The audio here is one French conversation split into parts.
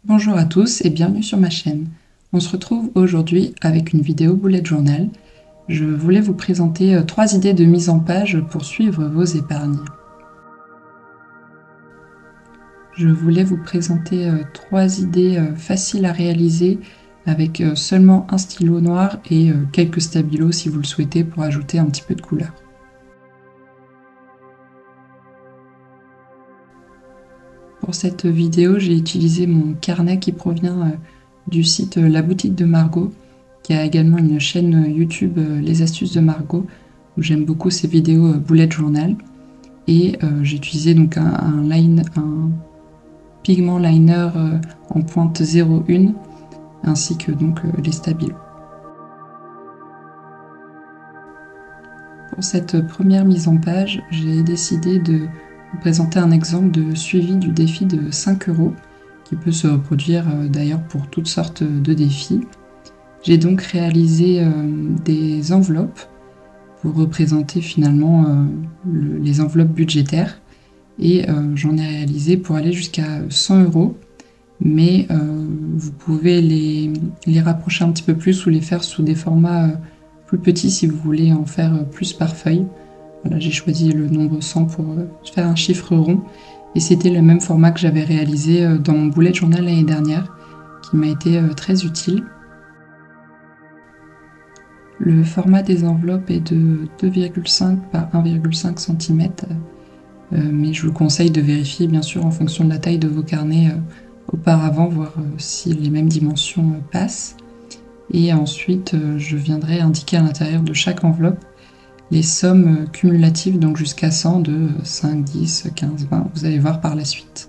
Bonjour à tous et bienvenue sur ma chaîne. On se retrouve aujourd'hui avec une vidéo bullet journal. Je voulais vous présenter 3 idées de mise en page pour suivre vos épargnes. Je voulais vous présenter 3 idées faciles à réaliser avec seulement un stylo noir et quelques stabilos si vous le souhaitez pour ajouter un petit peu de couleur. Pour cette vidéo, j'ai utilisé mon carnet qui provient du site La Boutique de Margot, qui a également une chaîne YouTube Les Astuces de Margot, où j'aime beaucoup ses vidéos bullet journal. Et j'ai utilisé donc un pigment liner en pointe 0,1, ainsi que donc les stabilos. Pour cette première mise en page, j'ai décidé de vous présenter un exemple de suivi du défi de 5 €, qui peut se reproduire d'ailleurs pour toutes sortes de défis. J'ai donc réalisé des enveloppes pour représenter finalement les enveloppes budgétaires, et j'en ai réalisé pour aller jusqu'à 100 €, mais vous pouvez les rapprocher un petit peu plus ou les faire sous des formats plus petits si vous voulez en faire plus par feuille. Voilà, j'ai choisi le nombre 100 pour faire un chiffre rond, et c'était le même format que j'avais réalisé dans mon bullet journal l'année dernière, qui m'a été très utile. Le format des enveloppes est de 2,5 par 1,5 cm, mais je vous conseille de vérifier bien sûr en fonction de la taille de vos carnets auparavant, voir si les mêmes dimensions passent. Et ensuite, je viendrai indiquer à l'intérieur de chaque enveloppe les sommes cumulatives, donc jusqu'à 100, de 5, 10, 15, 20, vous allez voir par la suite.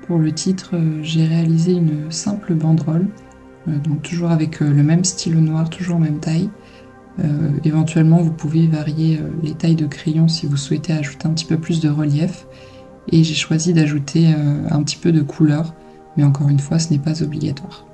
Pour le titre, j'ai réalisé une simple banderole, donc toujours avec le même stylo noir, toujours en même taille. Éventuellement, vous pouvez varier les tailles de crayon si vous souhaitez ajouter un petit peu plus de relief. Et j'ai choisi d'ajouter un petit peu de couleur, mais encore une fois, ce n'est pas obligatoire.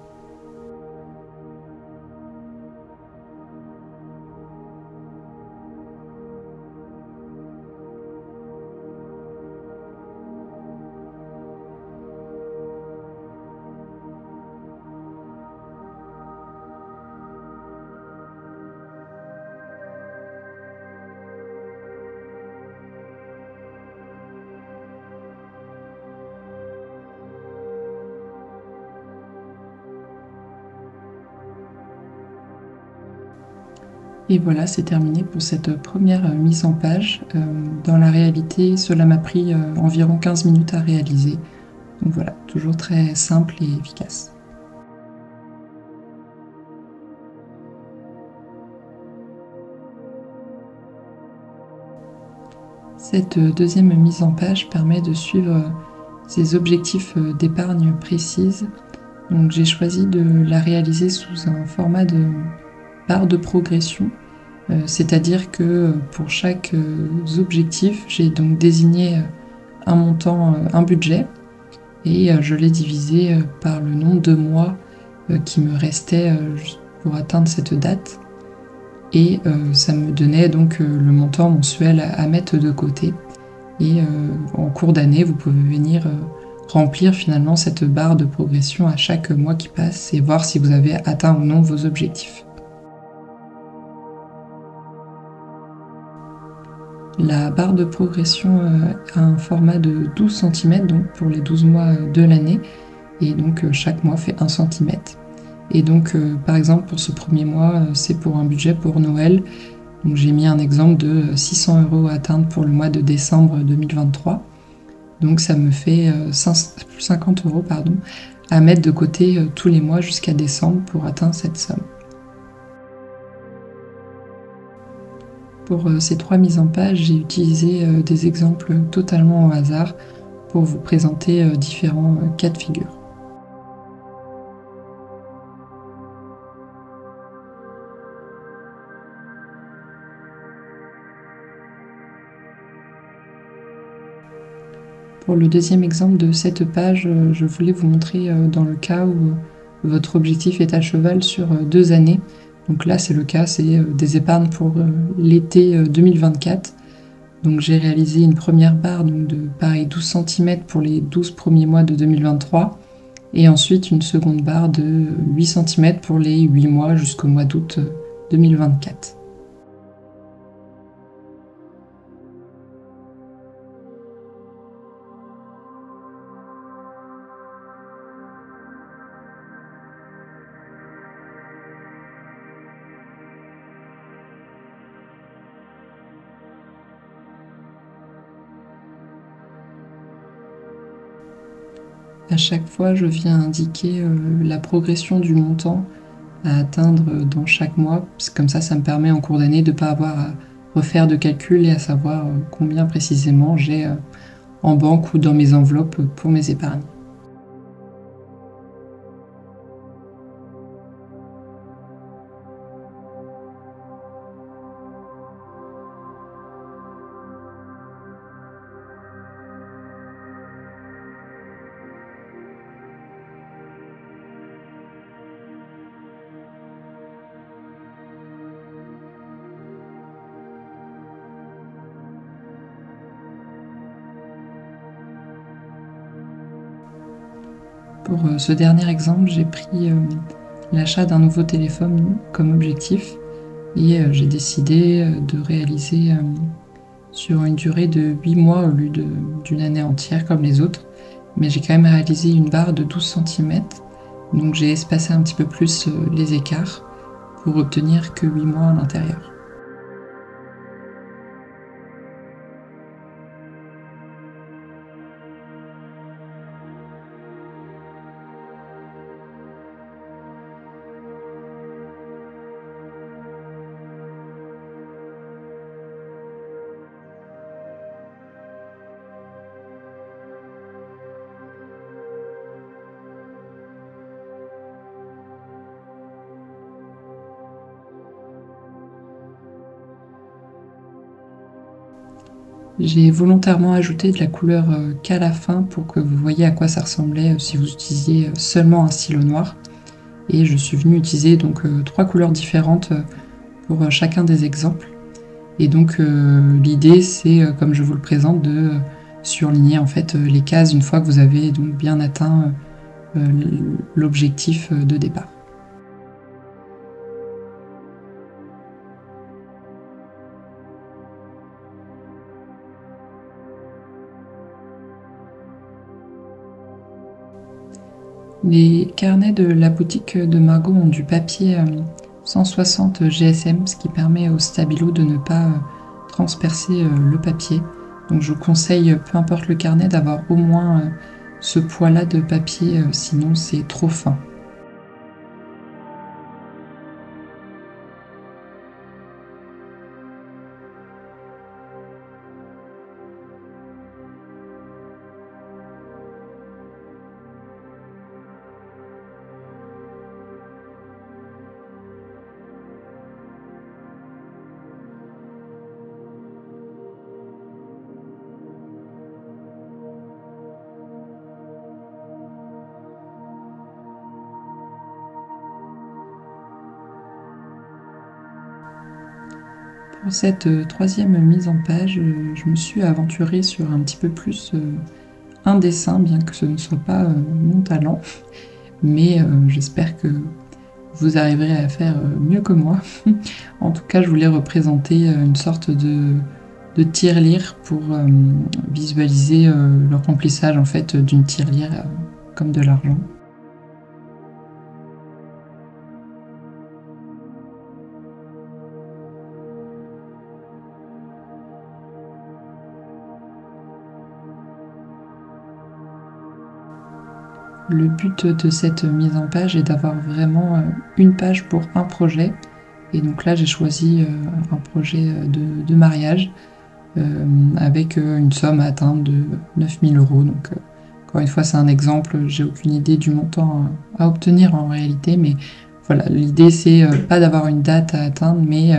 Et voilà, c'est terminé pour cette première mise en page. Dans la réalité, cela m'a pris environ 15 minutes à réaliser. Donc voilà, toujours très simple et efficace. Cette deuxième mise en page permet de suivre ses objectifs d'épargne précises. Donc j'ai choisi de la réaliser sous un format de barre de progression, c'est-à-dire que pour chaque objectif, j'ai donc désigné un montant, un budget, et je l'ai divisé par le nombre de mois qui me restait pour atteindre cette date, et ça me donnait donc le montant mensuel à mettre de côté. Et en cours d'année, vous pouvez venir remplir finalement cette barre de progression à chaque mois qui passe et voir si vous avez atteint ou non vos objectifs. La barre de progression a un format de 12 cm, donc pour les 12 mois de l'année, et donc chaque mois fait 1 cm. Et donc, par exemple, pour ce premier mois, c'est pour un budget pour Noël. Donc j'ai mis un exemple de 600 € à atteindre pour le mois de décembre 2023. Donc ça me fait 50 € à mettre de côté tous les mois jusqu'à décembre pour atteindre cette somme. Pour ces 3 mises en page, j'ai utilisé des exemples totalement au hasard pour vous présenter différents cas de figure. Pour le deuxième exemple de cette page, je voulais vous montrer dans le cas où votre objectif est à cheval sur 2 années. Donc là, c'est le cas, c'est des épargnes pour l'été 2024. Donc j'ai réalisé une première barre donc de pareil 12 cm pour les 12 premiers mois de 2023 et ensuite une seconde barre de 8 cm pour les 8 mois jusqu'au mois d'août 2024. À chaque fois, je viens indiquer la progression du montant à atteindre dans chaque mois. Comme ça me permet en cours d'année de ne pas avoir à refaire de calcul et à savoir combien précisément j'ai en banque ou dans mes enveloppes pour mes épargnes. Pour ce dernier exemple, j'ai pris l'achat d'un nouveau téléphone comme objectif et j'ai décidé de réaliser sur une durée de 8 mois au lieu d'une année entière comme les autres. Mais j'ai quand même réalisé une barre de 12 cm, donc j'ai espacé un petit peu plus les écarts pour obtenir que 8 mois à l'intérieur. J'ai volontairement ajouté de la couleur qu'à la fin pour que vous voyez à quoi ça ressemblait si vous utilisiez seulement un stylo noir. Et je suis venue utiliser donc 3 couleurs différentes pour chacun des exemples. Et donc l'idée c'est, comme je vous le présente, de surligner en fait les cases une fois que vous avez donc bien atteint l'objectif de départ. Les carnets de la boutique de Margot ont du papier 160 GSM, ce qui permet au stabilo de ne pas transpercer le papier. Donc je vous conseille, peu importe le carnet, d'avoir au moins ce poids-là de papier, sinon c'est trop fin. Pour cette troisième mise en page, je me suis aventurée sur un petit peu plus un dessin, bien que ce ne soit pas mon talent, mais j'espère que vous arriverez à faire mieux que moi. En tout cas, je voulais représenter une sorte de tirelire pour visualiser le remplissage en fait d'une tirelire comme de l'argent. Le but de cette mise en page est d'avoir vraiment une page pour un projet. Et donc là, j'ai choisi un projet de mariage avec une somme à atteindre de 9 000 €. Donc, encore une fois, c'est un exemple. J'ai aucune idée du montant à obtenir en réalité, mais voilà, l'idée c'est pas d'avoir une date à atteindre, mais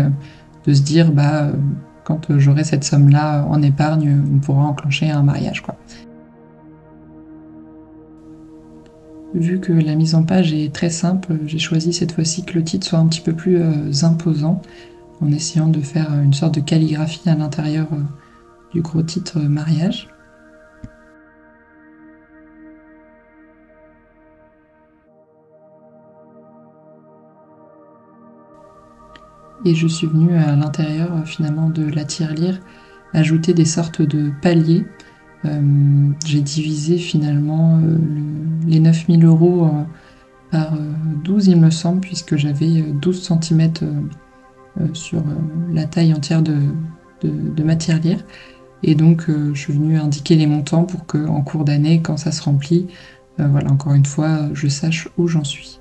de se dire quand j'aurai cette somme-là en épargne, on pourra enclencher un mariage, quoi. Vu que la mise en page est très simple, j'ai choisi cette fois-ci que le titre soit un petit peu plus imposant, en essayant de faire une sorte de calligraphie à l'intérieur du gros titre mariage. Et je suis venue à l'intérieur finalement de la tirelire ajouter des sortes de paliers. J'ai divisé finalement les 9 000 € par 12 il me semble, puisque j'avais 12 cm sur la taille entière de ma tirelire. Et donc je suis venue indiquer les montants pour qu'en cours d'année, quand ça se remplit, voilà, encore une fois, je sache où j'en suis.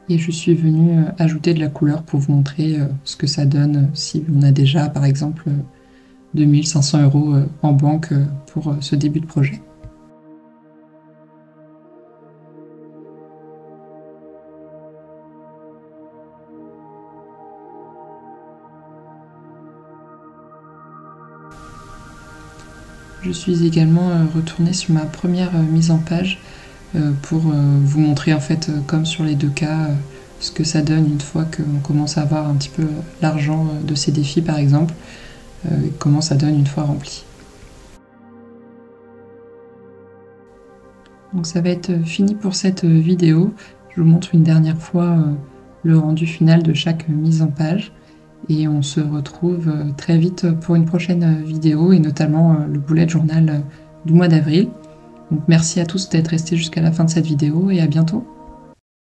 Et je suis venue ajouter de la couleur pour vous montrer ce que ça donne si on a déjà par exemple 2 500 € en banque pour ce début de projet. Je suis également retournée sur ma première mise en page pour vous montrer en fait, comme sur les deux cas, ce que ça donne une fois qu'on commence à avoir un petit peu l'argent de ces défis par exemple, et comment ça donne une fois rempli. Donc ça va être fini pour cette vidéo. Je vous montre une dernière fois le rendu final de chaque mise en page. Et on se retrouve très vite pour une prochaine vidéo, et notamment le bullet journal du mois d'avril. Donc merci à tous d'être restés jusqu'à la fin de cette vidéo, et à bientôt.